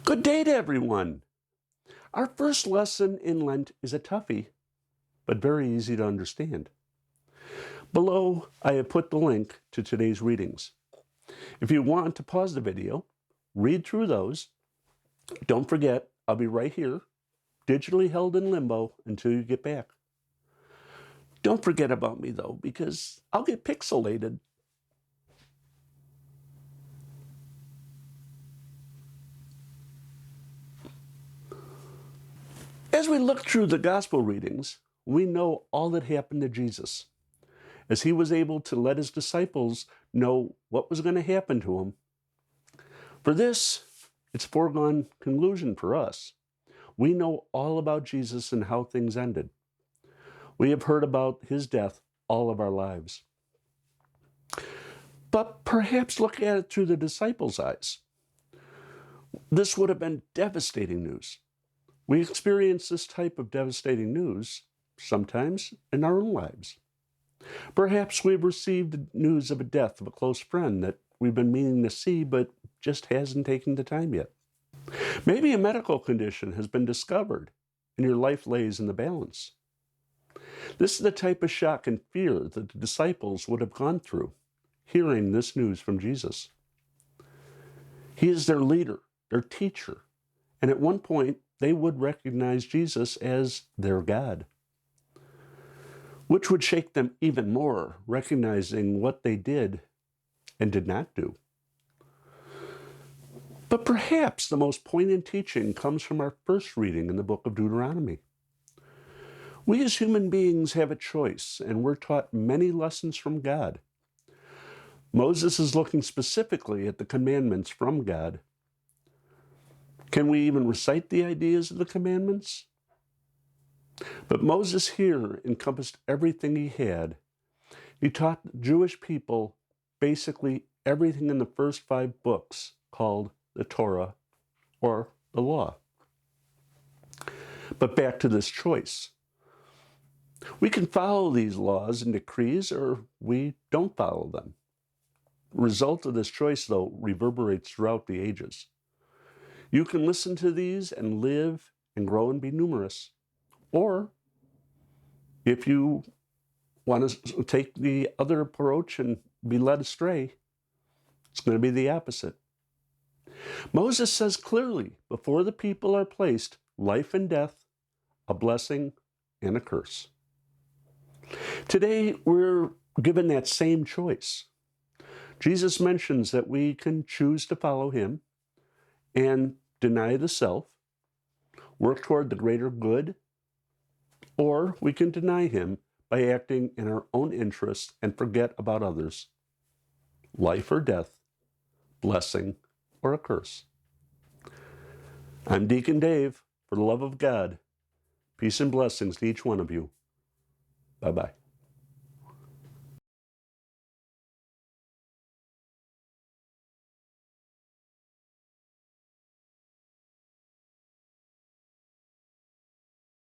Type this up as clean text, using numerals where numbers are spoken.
Good day to everyone. Our first lesson in Lent is a toughie, but very easy to understand. Below, I have put the link to today's readings. If you want to pause the video, read through those. Don't forget, I'll be right here, digitally held in limbo until you get back. Don't forget about me though, because I'll get pixelated. As we look through the gospel readings, we know all that happened to Jesus, as he was able to let his disciples know what was going to happen to him. For this, it's foregone conclusion for us. We know all about Jesus and how things ended. We have heard about his death all of our lives. But perhaps look at it through the disciples' eyes. This would have been devastating news. We experience this type of devastating news sometimes in our own lives. Perhaps we've received news of a death of a close friend that we've been meaning to see but just hasn't taken the time yet. Maybe a medical condition has been discovered and your life lays in the balance. This is the type of shock and fear that the disciples would have gone through, hearing this news from Jesus. He is their leader, their teacher, and at one point, they would recognize Jesus as their God, which would shake them even more, recognizing what they did and did not do. But perhaps the most poignant teaching comes from our first reading in the book of Deuteronomy. We as human beings have a choice, and we're taught many lessons from God. Moses is looking specifically at the commandments from God. Can we even recite the ideas of the commandments? But Moses here encompassed everything he had. He taught the Jewish people basically everything in the first 5 books called the Torah or the law. But back to this choice. We can follow these laws and decrees or we don't follow them. The result of this choice, though, reverberates throughout the ages. You can listen to these and live and grow and be numerous. Or if you want to take the other approach and be led astray, it's going to be the opposite. Moses says clearly, before the people are placed life and death, a blessing and a curse. Today, we're given that same choice. Jesus mentions that we can choose to follow him and deny the self, work toward the greater good, or we can deny him by acting in our own interest and forget about others. Life or death, blessing or a curse. I'm Deacon Dave. For the love of God, peace and blessings to each one of you. Bye-bye.